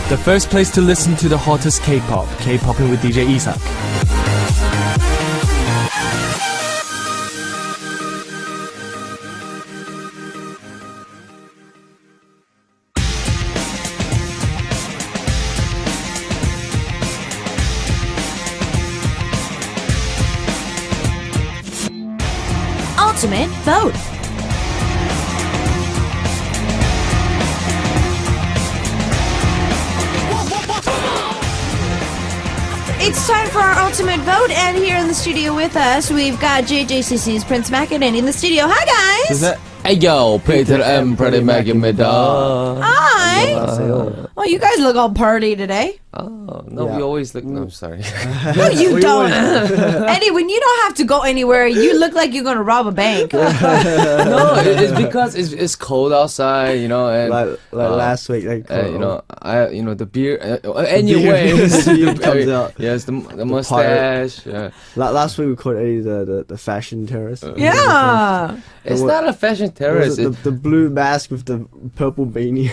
The first place to listen to the hottest K-pop, K-poppin with DJ Isak. Ultimate vote. It's time for our ultimate vote, and here in the studio with us, we've got JJCC's Prince Mak and Eddy in the studio. Hi, guys! Hey yo, Peter M. Pretty Magimida. Hi! Oh, you guys look all party today. Oh, no, we always look. No, I'm sorry. No, you don't. Eddie, when you don't have to go anywhere, you look like you're going to rob a bank. No, it's because it's cold outside, you know, and like last week, like you know, the beer. Anyways, comes out. Yes, the mustache. Last week we called Eddie the fashion terrorist. Yeah. It's not a fashion terrorist. The blue mask with the purple beanie.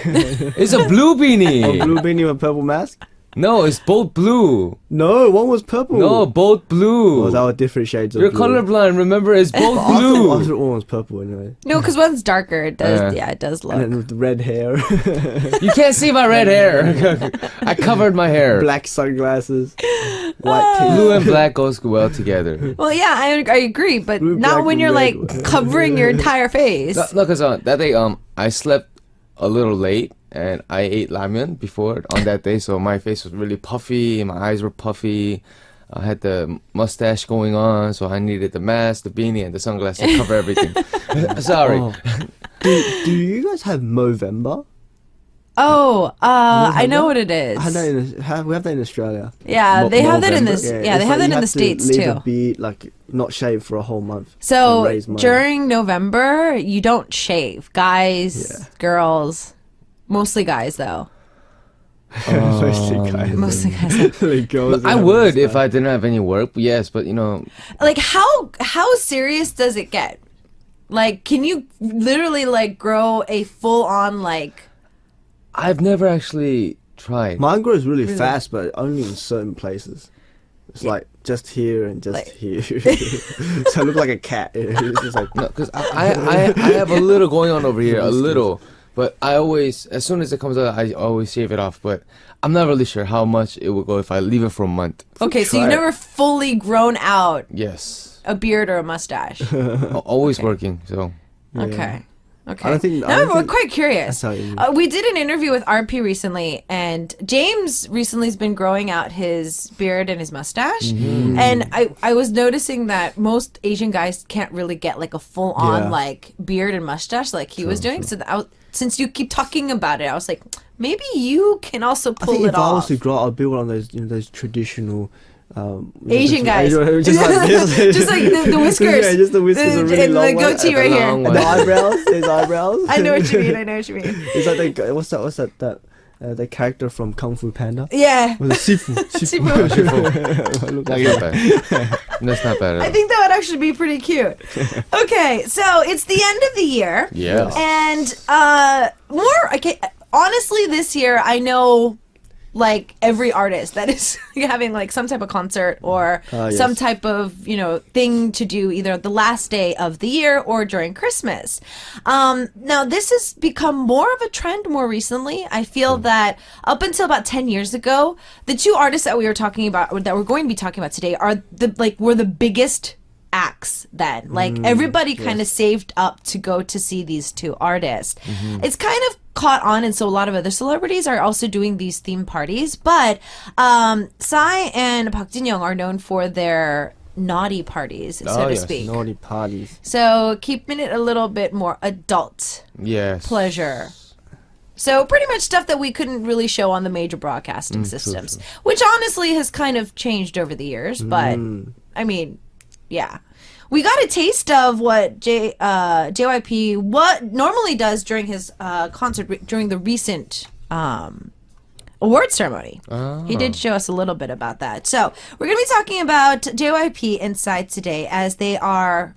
It's a blue beanie. A blue beanie with a purple mask? No, it's both blue. No, one was purple. No, both blue. Oh, that were different shades of You're blue. colorblind, remember? It's both blue. I thought one was purple anyway. No, because one's darker. It does, it does look. And then with the red hair. You can't see my red hair. I covered my hair. Black sunglasses. White teeth. Blue and black goes well together. Well, yeah, I agree, but Blue, not black, when and you're red. like covering your entire face. No, because that day I slept a little late and I ate ramen before on that day, so my face was really puffy, my eyes were puffy. I had the mustache going on, so I needed the mask, the beanie, and the sunglasses to cover everything. Sorry. Oh. Do you guys have Movember? Oh, I know what it is. We have that in Australia. Yeah, they have that in Movember? this. Yeah, they have that in the States leave too. A beard, like not shave for a whole month. So and raise money. during November, you don't shave. Guys, girls, mostly guys though. Mostly guys. Mostly guys. Like girls I and would stuff. if I didn't have any work, yes, but you know. Like how serious does it get? Like, can you literally like grow a full on like? I've never actually tried. Mine grows really fast, but only in certain places. It's like just here and just Like- here. So I look like a cat. It's just like No, because I have a little going on over here, a little. But I always, as soon as it comes out, I always shave it off. But I'm not really sure how much it will go if I leave it for a month. Okay, so Try you've it. never fully grown out Yes. a beard or a mustache. Always working, so. Okay. Okay. I don't think- I no, don't we're think- quite curious. That's how you- We did an interview with RP recently, and James recently has been growing out his beard and his mustache. Mm-hmm. And I was noticing that most Asian guys can't really get like a full on Yeah. like beard and mustache like he was doing. So since you keep talking about it, I was like, maybe you can also I pull think it if I was off. to grow, I'd be one of those those traditional. Asian guys. just like this. Just like the whiskers. Yeah, just the whiskers are really and long the ones. goatee right here. long And the eyebrows. There's eyebrows. I know what you mean. I know what you mean. It's like what's that the character from Kung Fu Panda? Yeah. Was it Sifu? Sifu. That's not bad. That's not bad at all. I think that would actually be pretty cute. Okay, so it's the end of the year. Yeah. And honestly, this year I know like every artist that is having like some type of concert or Yes. some type of thing to do either the last day of the year or during Christmas. Now this has become more of a trend more recently. I feel that up until about 10 years ago, the two artists that we were talking about, or that we're going to be talking about today, were the biggest acts then. Like everybody kind of saved up to go to see these two artists. It's kind of caught on, and so a lot of other celebrities are also doing these theme parties, but Psy and Park Jin-young are known for their naughty parties, so to speak. Naughty parties. So keeping it a little bit more adult Yes. pleasure. So pretty much stuff that we couldn't really show on the major broadcasting systems, true. which honestly has kind of changed over the years, but I mean, yeah. We got a taste of what JYP normally does during his concert during the recent award ceremony. He did show us a little bit about that. So we're going to be talking about JYP Inside today, as they are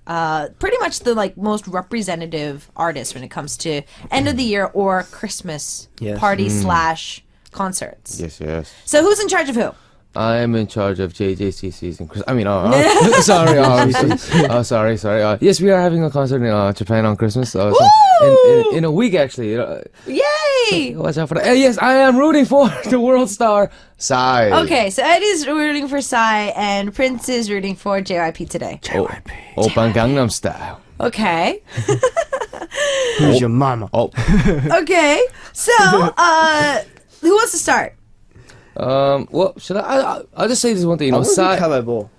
pretty much the like most representative artists when it comes to end of the year or Christmas Yes. party slash concerts. Yes. So who's in charge of who? I am in charge of JJCC's and sorry. Sorry. Yes, we are having a concert in Japan on Christmas. So in a week, actually. Yay! Watch out for that. Yes, I am rooting for the world star, Psy. Okay, so Eddie's rooting for Psy and Prince is rooting for JYP today. JYP. Oppan Gangnam Style. Okay. Who's your mama? Oh. Okay. So, who wants to start? Well, should I'll just say this one thing. You know, I want to Psy. do Calabo.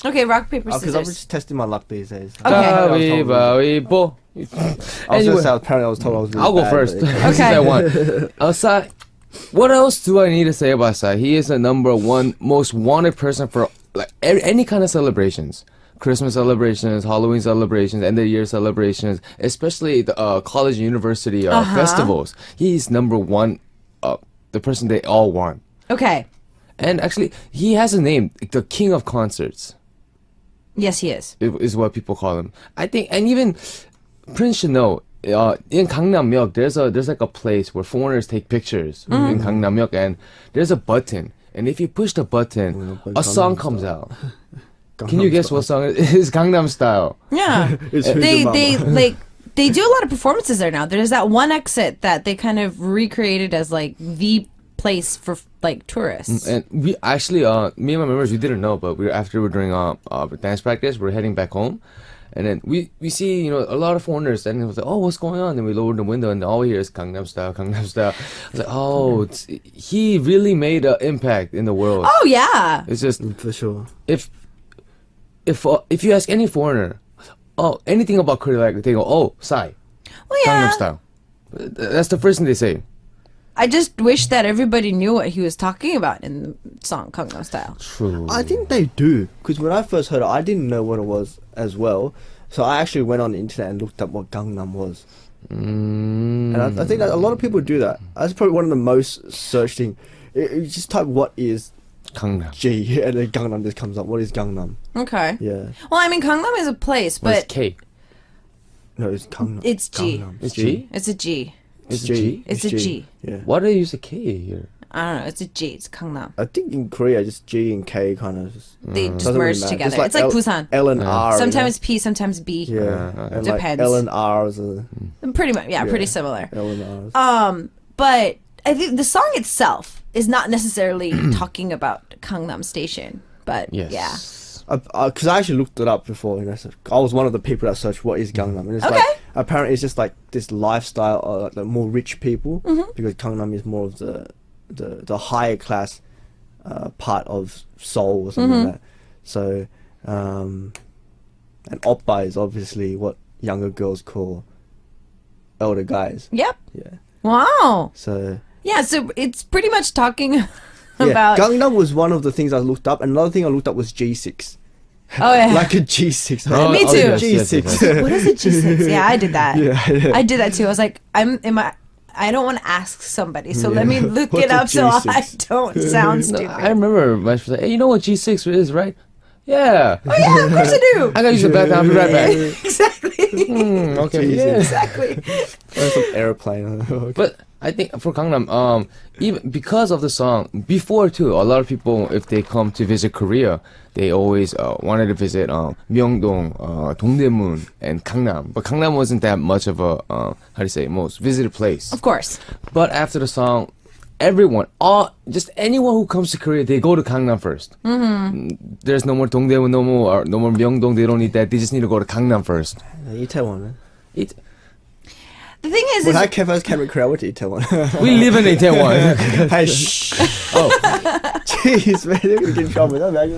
Okay, rock, paper, Because I'm scissors. just testing my luck these days. Okay. Bo. I was going Anyway. to say, apparently I was told I was really I'll go bad, first. but- This is that one. Psy. What else do I need to say about Psy? He is the number one most wanted person for like any kind of celebrations. Christmas celebrations, Halloween celebrations, end of year celebrations, especially the college and university festivals. He's number one, the person they all want. Okay. And actually, he has a name, the King of Concerts. Yes, he is. Is what people call him. I think, and even Prince should know. In Gangnam-myeok, there's like a place where foreigners take pictures in Gangnam-myeok, and there's a button, and if you push the button, a song comes out. Can you guess what song it is? Gangnam Style. Yeah. It's Who's they Your they Mama? like they do a lot of performances there now. There's that one exit that they kind of recreated as like the place for like tourists. And we actually, me and my members, we didn't know, but after we're doing dance practice, we're heading back home. And then we see, you know, a lot of foreigners, and it was like, oh, what's going on? And we lowered the window, and all we hear is Gangnam Style, Gangnam Style. I was like, oh, he really made an impact in the world. Oh yeah. It's just, For sure. if you ask any foreigner, anything about Korea, like they go, oh, Psy, Well, yeah. Gangnam Style. That's the first thing they say. I just wish that everybody knew what he was talking about in the song Gangnam Style. True. I think they do. Because when I first heard it, I didn't know what it was as well. So I actually went on the internet and looked up what Gangnam was. And I think that a lot of people do that. That's probably one of the most searched things. You just type what is Gangnam. G and then Gangnam just comes up. What is Gangnam? Okay. Yeah. Well, I mean, Gangnam is a place, What's but K? No, it's Gangnam. it's G. Gangnam. It's G? It's a G. It's G? It's a G. Yeah. Why do they use a K here? I don't know. It's a G. It's Gangnam. I think in Korea, just G and K kind of just They just doesn't really merge matter. together. Just It's like Busan. L and R. Sometimes P, sometimes B. Yeah. And like Depends. L and R's are Pretty much. Yeah, Yeah. pretty similar. L and R's. But I think the song itself is not necessarily talking about Gangnam Station. But Yes. yeah. Because I actually looked it up before. You know, so I was one of the people that searched what is Gangnam, and it's Okay. like apparently it's just like this lifestyle of like the more rich people because Gangnam is more of the higher class part of Seoul or something like that. So, and oppa is obviously what younger girls call elder guys. Yep. Yeah. Wow. So Yeah, so it's pretty much talking yeah, about. Gangnam was one of the things I looked up, and another thing I looked up was G6. Oh, yeah. Like a G6. Me too. yes, G6. yes, yes. What is a G6? Yeah, I did that. Yeah. I did that too. I was like, I don't want to ask somebody, so let me look What's it a up so I G6? don't sound No, stupid. I remember my friend said, hey, you know what G6 is, right? Yeah. Oh yeah, of course I do. I gotta use the bathroom. I'll be right back. Exactly. Okay. Jesus. Yeah. Exactly. Or some airplane. But I think for Gangnam, even because of the song, before too, a lot of people, if they come to visit Korea, they always wanted to visit Myeongdong, Dongdaemun, and Gangnam. But Gangnam wasn't that much of a how do you say, most visited place. Of course. But after the song, everyone, just anyone who comes to Korea, they go to Gangnam first. There's no more Dongdaemun, no more Myeongdong. They don't need that. They just need to go to Gangnam first. Itaewon, man. The thing is, When I first came to Korea, I went to Itaewon. We live in Itaewon. Hey, shh. Oh. Jeez, man. You're going to get in trouble with that, man.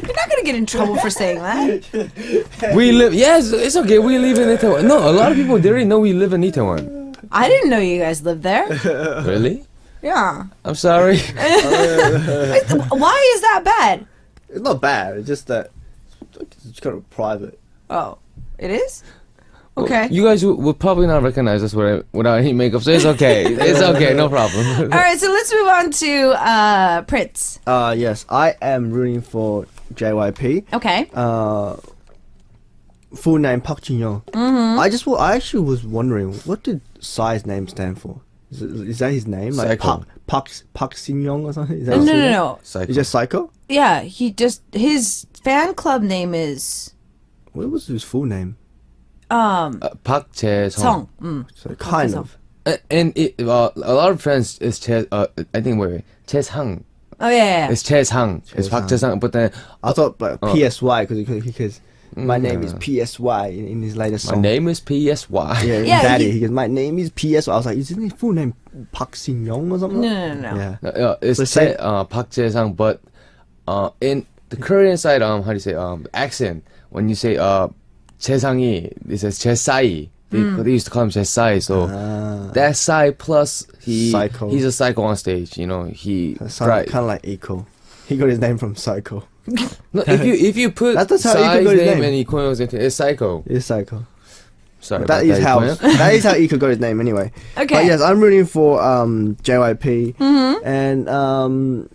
you're not gonna get in trouble for saying that. We live. Yes, it's okay. We live in Itaewon. No, a lot of people they already know we live in Itaewon. I didn't know you guys lived there. Really? Yeah. I'm sorry. Why is that bad? It's not bad. It's just that it's kind of private. Oh, it is. Okay. You guys would probably not recognize us without any makeup, so it's okay. It's okay. No problem. All right, so let's move on to Prince. Yes, I am rooting for JYP. Okay. Full name Park Jin Young. I actually was wondering what did Psy's name stand for. Is that his name? Like Psycho. Park Sin Young or something? Is that No, his no, name? no. Psycho. He's just Psycho? Yeah, his fan club name is What was his full name? Park Jae-sung. Song. So kind of. And a lot of friends is I think Jae-sang. Oh yeah. It's Jae-sang. It's Park Jae-sang. But then I thought like PSY because my name is PSY in his latest my song. name is PSY. Yeah, Yeah, Daddy. he- He goes, my name is PSY. I was like, isn't his full name Park Sin Young or something? No. Yeah. It's So say- Park Jae-sang, but in the Korean side, how do you say accent? When you say Jae-sang이, it says Jae-sai. They used to call him Jae-sai. So that side plus Psycho. he's a psycho on stage. You know he Kind of like Eco. He got his name from Psycho. No, if you put That's how Iko Psy's got his name name. and Ikoyo's into it's psycho. It's Psycho. Sorry, That about is how Ikoyo. that is how Eco got his name anyway. Okay. But yes, I'm rooting for JYP, and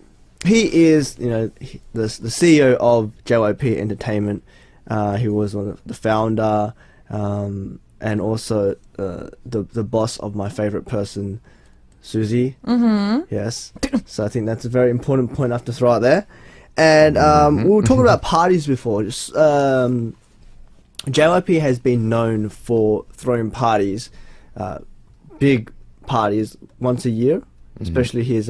he is the CEO of JYP Entertainment. He was one of the founder, and also the boss of my favorite person, Suzy. Yes. So I think that's a very important point I have to throw out there. And we were talking about parties before. Just, JYP has been known for throwing parties, big parties once a year, especially his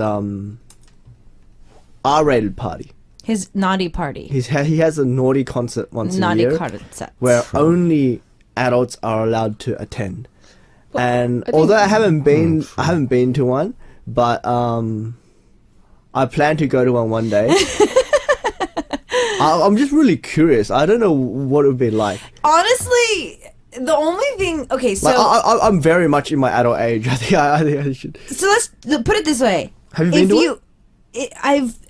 R-rated party. His naughty party. He has a naughty concert once a Naughty year concert. where only adults are allowed to attend. And I think- although I haven't been to one, but I plan to go to one day. I'm just really curious. I don't know what it would be like. Honestly, the only thing. Okay, so Like, I'm very much in my adult age. I think I should. so let's put it this way. Have you been If to you,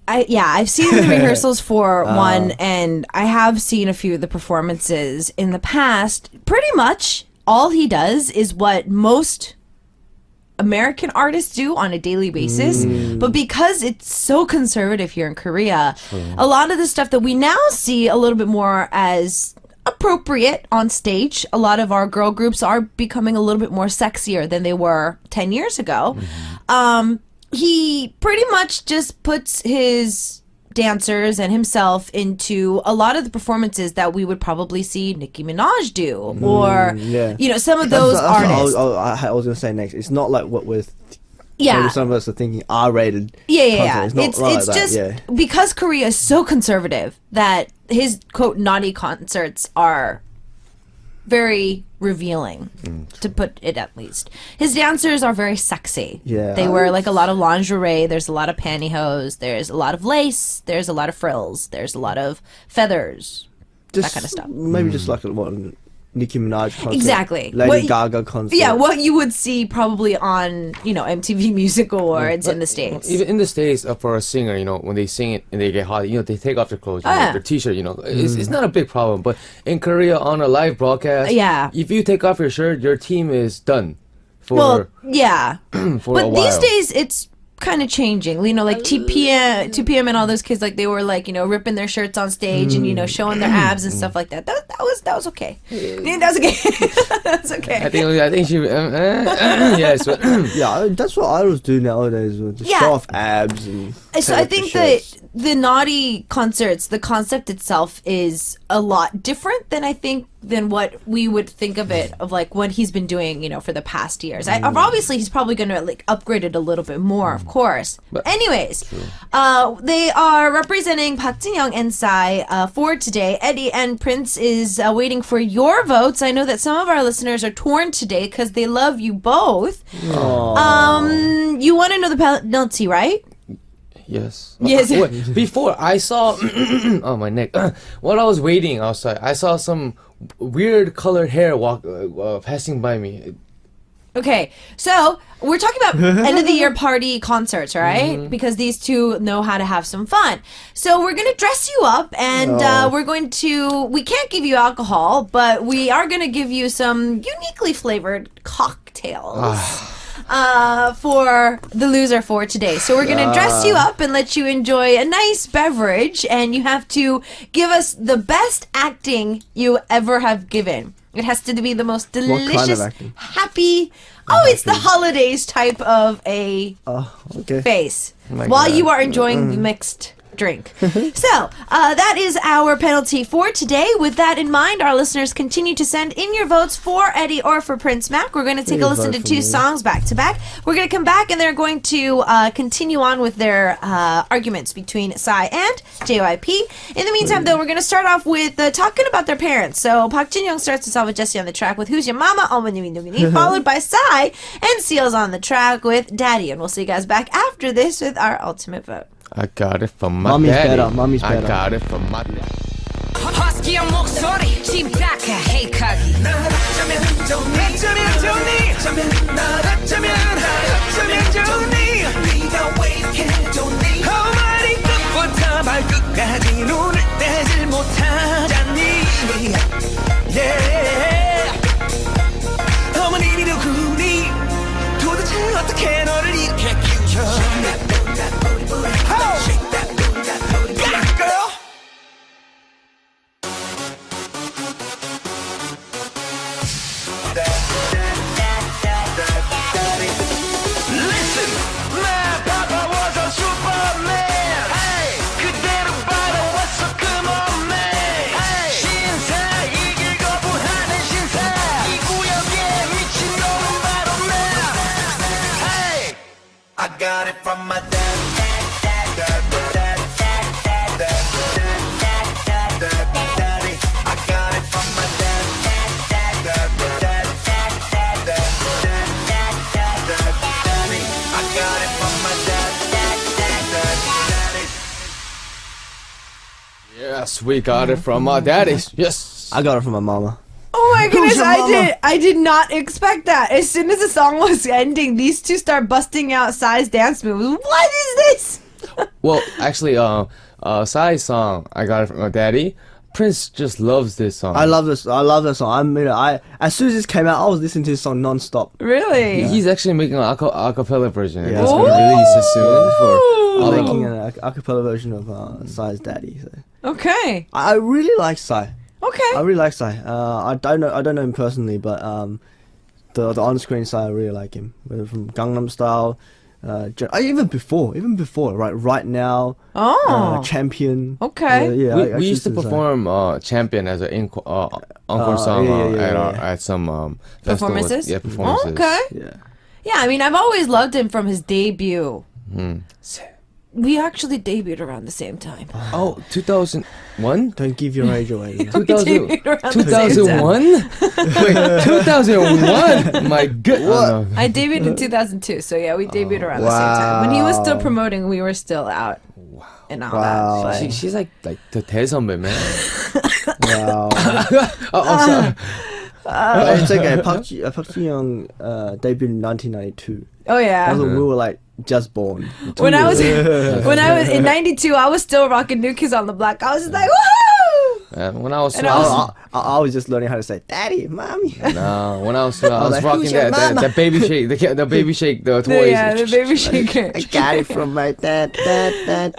I've seen the rehearsals for one, and I have seen a few of the performances in the past. Pretty much all he does is what most American artists do on a daily basis, but because it's so conservative here in Korea, a lot of the stuff that we now see a little bit more as appropriate on stage, a lot of our girl groups are becoming a little bit more sexier than they were 10 years ago. He pretty much just puts his dancers and himself into a lot of the performances that we would probably see Nicki Minaj do, or yeah. some of those artists. I was gonna say next. It's not like what we're. Yeah. Maybe some of us are thinking R-rated. Yeah. content. It's not like that, just yeah. because Korea is so conservative that his quote naughty concerts are very revealing, to put it at least. His dancers are very sexy. Yeah. They wear like a lot of lingerie, there's a lot of pantyhose, there's a lot of lace, there's a lot of frills, there's a lot of feathers, that kind of stuff. Maybe just like what Nicki Minaj concert. Exactly. Lady What- Gaga concert. Yeah, what you would see probably on, MTV Music Awards in the States. Even in the States, for a singer, when they sing it and they get hot, they take off their clothes, yeah. their t-shirt, it's not a big problem. But in Korea, on a live broadcast, Yeah. if you take off your shirt, your team is done for Well, yeah. for a But while. these days, it's kind of changing. Like 2PM and all those kids, like they were like ripping their shirts on stage and showing their abs and stuff like that. That was okay. Yeah, that was okay. That was okay. I think she yes. But Yeah, that's what idols do nowadays. Just Yeah. show off abs and. So take I off the think that shirts. the naughty concerts, the concept itself is a lot different than what we would think of it, of like what he's been doing, for the past years. Obviously he's probably going to like upgrade it a little bit more, of course. But anyways, they are representing Park Jin-young and Psy for today. Eddy and Prince is waiting for your votes. I know that some of our listeners are torn today because they love you both. You want to know the penalty, right? yes. Yes. Wait, before I saw, oh my neck. While I was waiting outside, I saw some weird colored hair passing by me. Okay, so we're talking about end of the year party concerts, right? Because these two know how to have some fun. So we're going to dress you up and we can't give you alcohol, but we are going to give you some uniquely flavored cocktails. For the loser for today. So we're going to dress you up and let you enjoy a nice beverage, and you have to give us the best acting you ever have given. It has to be the most kind of delicious, acting? happy, Oh, it's the holidays type of a Okay. face my while God. you are enjoying the mixed drink. So, that is our penalty for today. With that in mind, our listeners continue to send in your votes for Eddie or for Prince Mak. We're going to take a Please listen to vote for two me. songs back to back. We're going to come back and they're going to continue on with their arguments between Psy and JYP. In the meantime, though, we're going to start off with talking about their parents. So, Park Jin-young starts us off with Jessie on the track with Who's Your Mama? 어머님이 누구니? Followed by Psy and Seal's on the track with Daddy. And we'll see you guys back after this with our ultimate vote. I got it from my Mommy's daddy. better, mommy's I better. got it from my daddy. 허스키한 목소리 침착해 헤이카기 나라쩌면 좋니 나라쩌면 좋니 네가 왜 이렇게 좋니 머리 끝부터 발끝까지 눈을 떼질 못하잖니 yeah. 어머님이 누구니 도대체 어떻게 너를 이렇게 키우셔 girl. Listen, my papa was a Superman. Hey, 그대로 받아왔어, come on, man. Hey, 신사 이길 거부하는 신사. 이 구역에 미친놈은 바로 나. Hey, I got it from my dad. Yes, we got it from our daddies. Yes. I got it from my mama. Oh my goodness, your mama? I did not expect that. As soon as the song was ending, these two start busting out Psy's dance moves. What is this? Well, actually, Psy's song, I got it from my daddy. Prince just loves this song. I love this. I love that song. I as soon as this came out, I was listening to this song non-stop. Really? He's actually making an acapella version. Yeah. It's going to release soon for Ooh. all I'm of making them. an acapella version of Psy's daddy. So. Okay. I really like Psy. Okay. I really like Psy. I don't know him personally, but the on-screen Psy, I really like him. Whether from Gangnam Style, even before, right now. Oh. Champion. Okay. Yeah, I We used to listen Psy. perform Champion as an encore song yeah. at some festivals. Performances? Yeah, performances. Okay. Yeah. Yeah, I mean, I've always loved him from his debut. Hmm. We actually debuted around the same time. Oh, 2001? Don't give your age away. Yeah. 2000, debuted around the same time. 2001? Wait, 2001? My goodness. I debuted in 2002, so yeah, we debuted around the same time. When he was still promoting, we were still out and all Wow. that. But She's like the 대선배, man. Wow. Sorry. It's okay. Park Ji-young debuted in 1992. oh yeah. That's when we were like just born. When I was in '92, I was still rocking New Kids on the Block. I was just like, woohoo! When I was And I was- I was just learning how to say daddy, mommy. no, when I was rocking "Who's your that mama?" baby shake, the baby shake, the toys. Yeah, the baby shaker. I got it from my dad.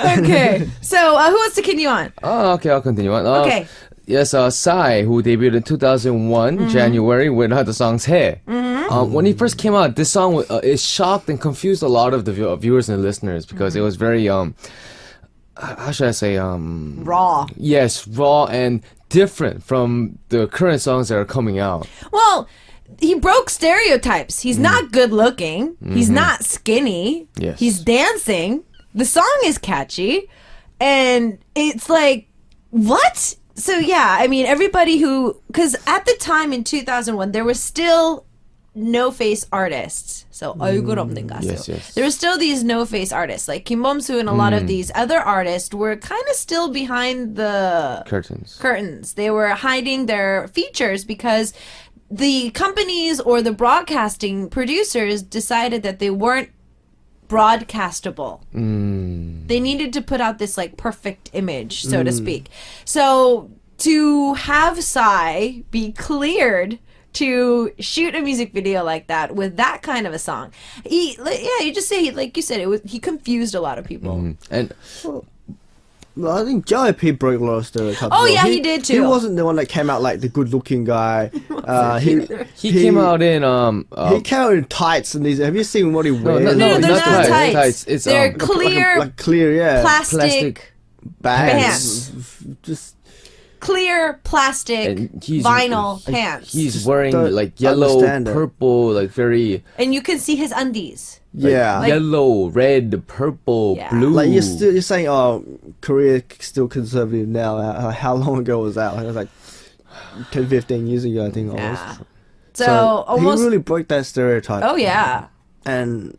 Okay, so who wants to continue on? Oh, okay, I'll continue on. Okay. Yes, Psy, who debuted in 2001, January, with the song Hair. When he first came out, this song it shocked and confused a lot of the viewers and listeners because it was very, how should I say, Raw. yes, raw and different from the current songs that are coming out. Well, he broke stereotypes. He's not good looking. He's not skinny. Yes. He's dancing. The song is catchy. And it's like, what? So yeah, I mean, everybody because at the time in 2001, there were still no-face artists. So 얼굴 없는 가수. yes. There were still these no-face artists. Like Kim Bom-soo and a lot of these other artists were kind of still behind the curtains. They were hiding their features because the companies or the broadcasting producers decided that they weren't broadcastable. They needed to put out this like perfect image, so to speak. So to have Psy be cleared to shoot a music video like that with that kind of a song, you just say, like you said, he confused a lot of people. And Well, I think JYP broke a lot of stereotypes. Oh, as well. yeah, he did He too. wasn't the one that came out like the good-looking guy. He came out in He came out in tights and these. Have you seen what he wears? No, they're not tights. tights. It's, they're like clear, like clear, yeah. plastic, Bags. Just clear plastic And he's- vinyl pants. he's wearing Don't like yellow, understand it. purple, like very And you can see his undies. yeah. yellow, red, purple, Yeah. blue. Like you're saying, oh, Korea still conservative now. How long ago was that? Like, it was like 10, 15 years ago, I think. Yeah. Almost. So, he almost. really broke that stereotype. Oh yeah. And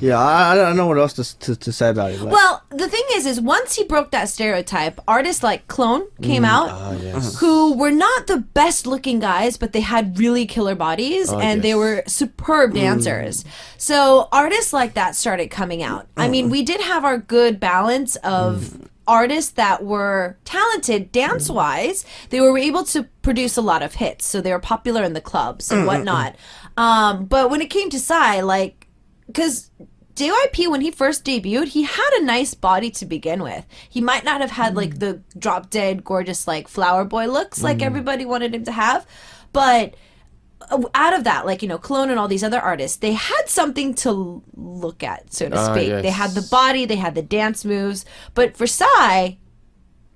yeah, I don't know what else to say about it. Like, Well, the thing is once he broke that stereotype, artists like Clone came out, yes. who were not the best looking guys, but they had really killer bodies and they yes. were superb dancers. So artists like that started coming out. I mean, we did have our good balance of artists that were talented dance wise. They were able to produce a lot of hits, so they were popular in the clubs and whatnot. But when it came to Psy, like, because JYP, when he first debuted, he had a nice body to begin with. He might not have had like the drop dead gorgeous like flower boy looks like everybody wanted him to have, but out of that, like, you know, Clone and all these other artists, they had something to look at, so to speak. yes. They had the body, they had the dance moves, but for Psy,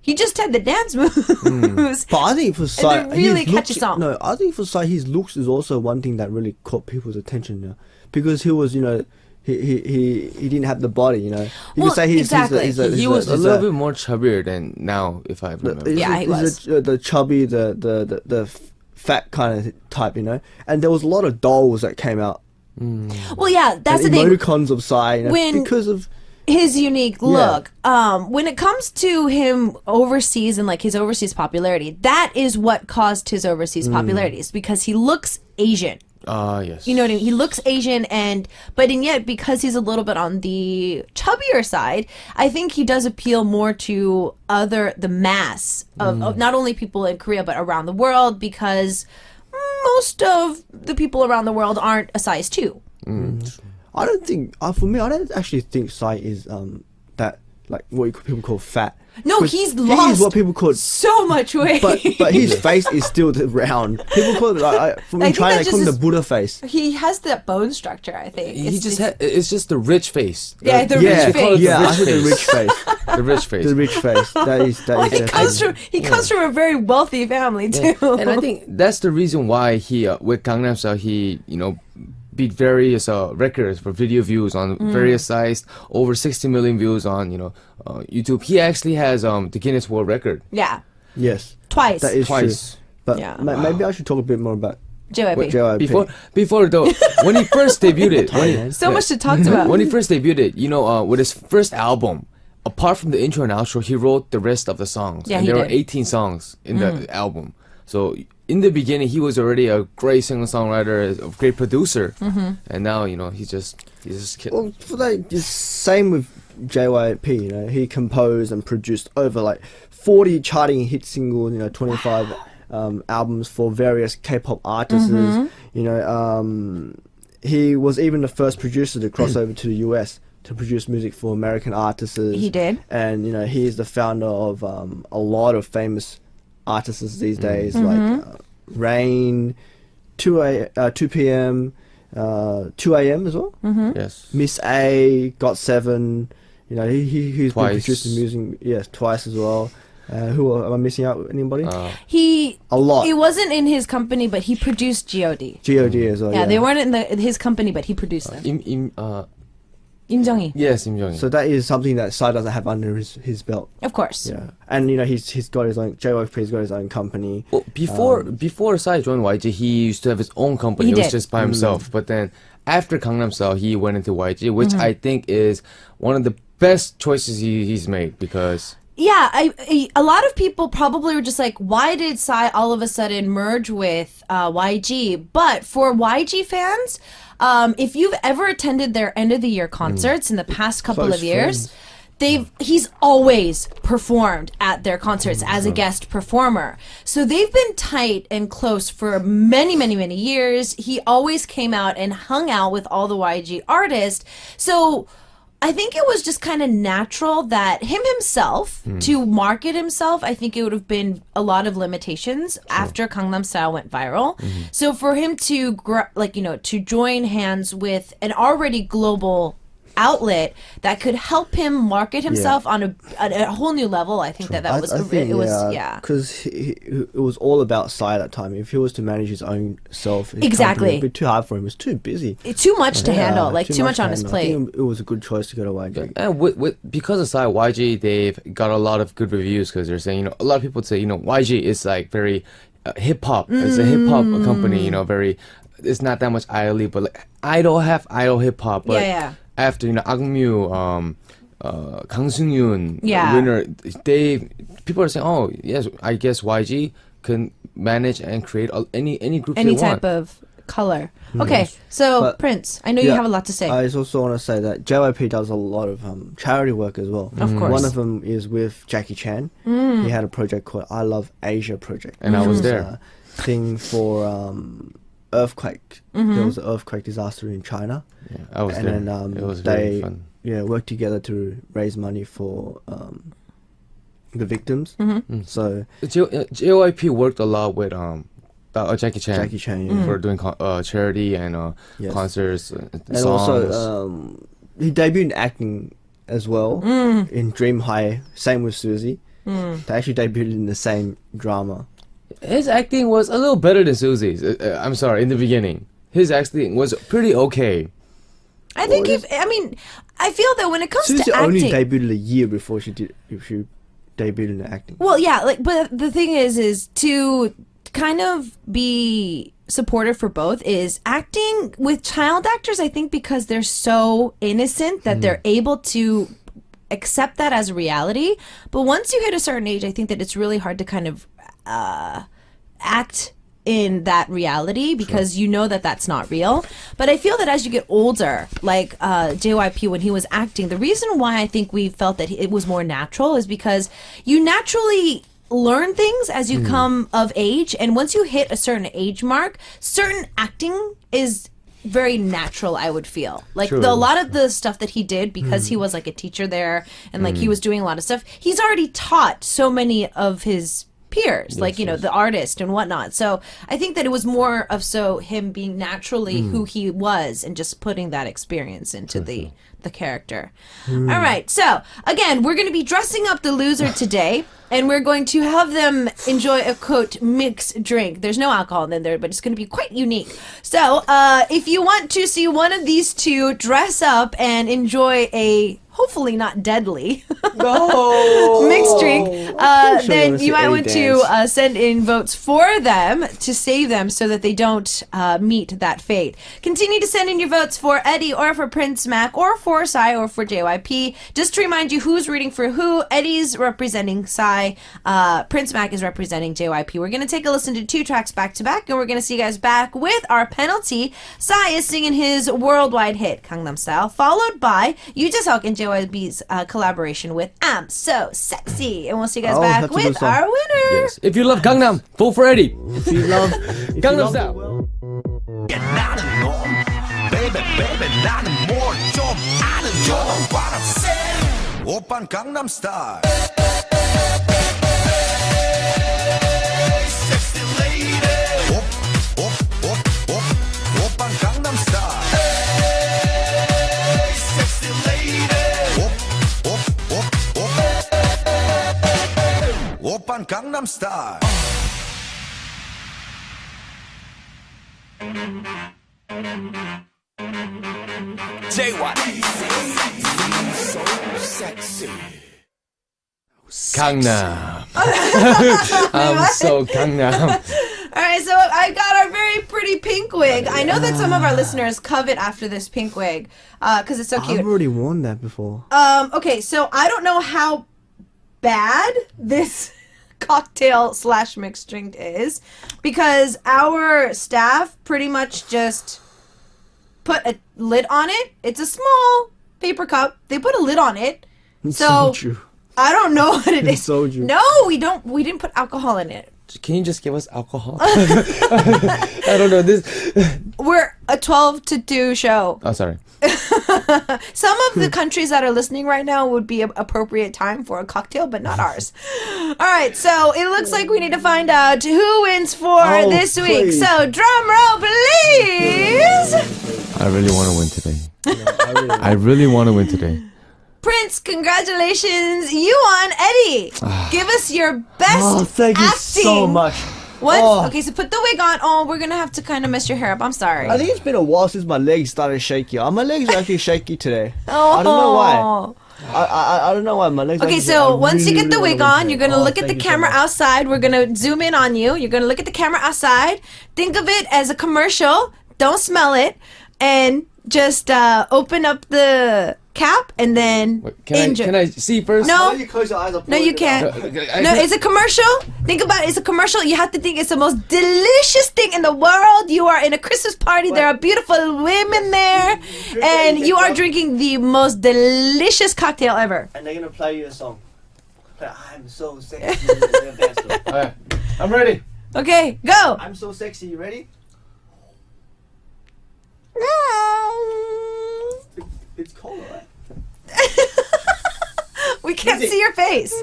he just had the dance moves. but I think for Psy, it really his catches looks, on. No, I think for Psy, his looks is also one thing that really caught people's attention now, because he was, you know, he didn't have the body, you know. You Well, could say exactly. He was a little bit more chubbier than now, if I remember. Yeah, he was. The chubby, the fat kind of type, you know. And there was a lot of dolls that came out. Well, yeah, that's and the thing. emoticons of Psy, you know, When- because of His unique look. When it comes to him overseas and like his overseas popularity, that is what caused his overseas popularity, is because he looks Asian. Yes. You know what I mean? He looks Asian, and yet because he's a little bit on the chubbier side, I think he does appeal more to the mass of not only people in Korea but around the world, because most of the people around the world aren't a size 2. I don't think for me, I don't actually think Psy is that like what people call fat. No, 'Cause he's he lost is what people call. so much weight. But his face is still round. People call it like for me think China, that's they call him just the Buddha face. he has that bone structure, I think. It's just the rich face. Yeah, the Yeah, rich face. yeah, I rich think the face. rich face, The rich face. the rich face. That is He comes from a very wealthy family too. And I think that's the reason why he with Gangnam Style he beat various records for video views on various sites, over 60 million views on YouTube. He actually has the Guinness World Record. Yeah, yes, twice. that is Twice. true. But Yeah. maybe I should talk a bit more about JYP. JYP. Before though, when he first debuted, So much to talk about. when he first debuted, with his first album, apart from the intro and outro, he wrote the rest of the songs. Yeah, and he there were did. 18 songs in the album. So in the beginning, he was already a great singer-songwriter, a great producer, and now he's just killing. Well, for that, it's same with JYP. You know, he composed and produced over like 40 charting hit singles. 25 albums for various K-pop artists. He was even the first producer to cross over to the US to produce music for American artists. He did. And he is the founder of a lot of famous artists these days, like Rain, 2 p.m., 2 a.m. as well. Yes. Miss A, Got 7. He's been Twice. producing music, yes, twice as well. Who am I missing out? Anybody? He A lot. It wasn't in his company, but he produced God. G.O.D. as well. Yeah, they weren't in his company, but he produced them. Im Jung-hee, Yes, Im Jong. So that is something that Psy doesn't have under his belt. of course. Yeah, and he's got his own. JYP's got his own company. Well, before Psy joined YG, he used to have his own company. He It was did. just by himself. But then after Gangnam Style, he went into YG, which I think is one of the best choices he's made, because Yeah, a lot of people probably were just like, why did Psy all of a sudden merge with YG? But for YG fans, if you've ever attended their end of the year concerts in the past couple Close of years, friends. he's always performed at their concerts as a guest performer. So they've been tight and close for many, many, many years. He always came out and hung out with all the YG artists. So I think it was just kind of natural that himself to market himself. I think it would have been a lot of limitations after Gangnam Style went viral. So for him to to join hands with an already global outlet that could help him market himself on a whole new level, I think that was because it was all about Psy at that time. If he was to manage his own self, his Exactly. company, it'd be too hard for him. It's too busy. It's too much to handle, like too much to on his handle. plate. I think it was a good choice to go to YG. And because of Psy, YG, they've got a lot of good reviews because they're saying, a lot of people say, YG is like very hip hop. It's a hip hop company, very, it's not that much idol, but like idol hip hop. But Yeah. after, Akmyu, Kang Seung-yoon, Yeah. winner, people are saying, oh, yes, I guess YG can manage and create any group Any they type want. of color. Okay, so But- Prince, I know you have a lot to say. I also want to say that JYP does a lot of charity work as well. Of course. One of them is with Jackie Chan. He had a project called I Love Asia Project. And I was which there. a thing for earthquake. There was an earthquake disaster in China. Yeah, I was and there. then It was they very fun. worked together to raise money for the victims. So JYP worked a lot with Jackie Chan. Jackie Chan, yeah. For doing charity and Yes. concerts, and songs. also he debuted in acting as well in Dream High. Same with Suzy. They actually debuted in the same drama. His acting was a little better than Susie's. I'm sorry, in the beginning. His acting was pretty okay. I think I feel that when it comes Suzy to only acting, debuted a year before she debuted in acting. well, yeah, but the thing is to kind of be supportive for both is acting with child actors. I think because they're so innocent that they're able to accept that as a reality. But once you hit a certain age, I think that it's really hard to kind of act in that reality because you know that that's not real. But I feel that as you get older, like JYP when he was acting, the reason why I think we felt that it was more natural is because you naturally learn things as you come of age, and once you hit a certain age mark, certain acting is very natural, I would feel. Like True. a lot of the stuff that he did because he was like a teacher there and like he was doing a lot of stuff, he's already taught so many of his peers, the artist and whatnot. So I think that it was more of him being naturally who he was and just putting that experience into the character. All right. So again, we're going to be dressing up the loser today. And we're going to have them enjoy a, quote, mixed drink. There's no alcohol in there, but it's going to be quite unique. So if you want to see one of these two dress up and enjoy a hopefully not deadly mixed drink, then you might want to send in votes for them to save them so that they don't meet that fate. Continue to send in your votes for Eddy or for Prince Mak or for Psy or for JYP. Just to remind you who's rooting for who. Eddy's representing Psy. Prince Mak is representing JYP. We're going to take a listen to 2 tracks back to back, and we're going to see you guys back with our penalty. Psy is singing his worldwide hit, Gangnam Style, followed by JJCC and JYP's collaboration with I'm So Sexy. And we'll see you guys back that's a with good song. our winner. Yes. If you love Gangnam, vote for Eddy. If you love Gangnam Style. 나는 놈 baby baby 나는 뭘 좀 아는 You know what I'm saying 오빤 강남 스타일 Sexy lady 오빤 강남 스타일 Sexy lady 오빤 강남 스타일 Gangnam. I'm so Gangnam. All right, so I got our very pretty pink wig. I know that some of our listeners covet after this pink wig because it's so cute. I've already worn that before. Okay, so I don't know how bad this cocktail / mixed drink is because our staff pretty much just put a lid on it. It's a small paper cup. They put a lid on it. So Soju. I don't know what it is. Soju. No, we didn't put alcohol in it. Can you just give us alcohol? I don't know this. We're a 12 to 2 show. Oh, sorry. Some of the countries that are listening right now would be an appropriate time for a cocktail, but not ours. All right, so it looks like we need to find out who wins for this week. please. So drum roll, please. I really want to win today. Yeah, I really want to win today. Prince, congratulations. You won. Eddie, give us your best Oh, thank you acting. so much. Once, Oh. Okay, so put the wig on. Oh, we're going to have to kind of mess your hair up. I'm sorry. I think it's been a while since my legs started shaky. My legs are actually shaky today. Oh. I don't know why. I don't know why my legs. Okay, are so shaky. I once you really, get the really wig wanna win on, you're today. going to look at the thank you so camera much. outside. We're going to zoom in on you. You're going to look at the camera outside. Think of it as a commercial. Don't smell it. And just open up the cap and then Wait, can I see first? No. Why don't you close your eyes? I'll No, pull you it out. can't. No, it's a commercial. Think about it. It's a commercial. You have to think it's the most delicious thing in the world. You are in a Christmas party. There are beautiful women there. And you are drinking the most delicious cocktail ever. And they're gonna play you a song. I'm so sexy. The best one. Alright, I'm ready. Okay, go. I'm so sexy. You ready? It's cold, right? We can't see your face.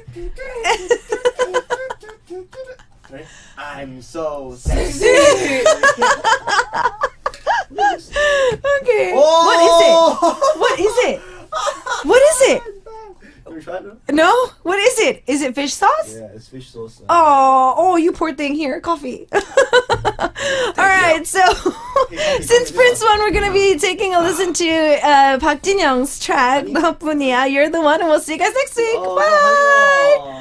Ready? I'm so sexy. Okay. Oh! What is it? What is it? Can we try it now? No? What is it? Is it fish sauce? Yeah, it's fish sauce. Oh, you poor thing. Here, coffee. All right, so since Prince won, we're gonna be taking a listen to Park Jin Young's track, "너뿐이야." You're the one, and we'll see you guys next week. Bye.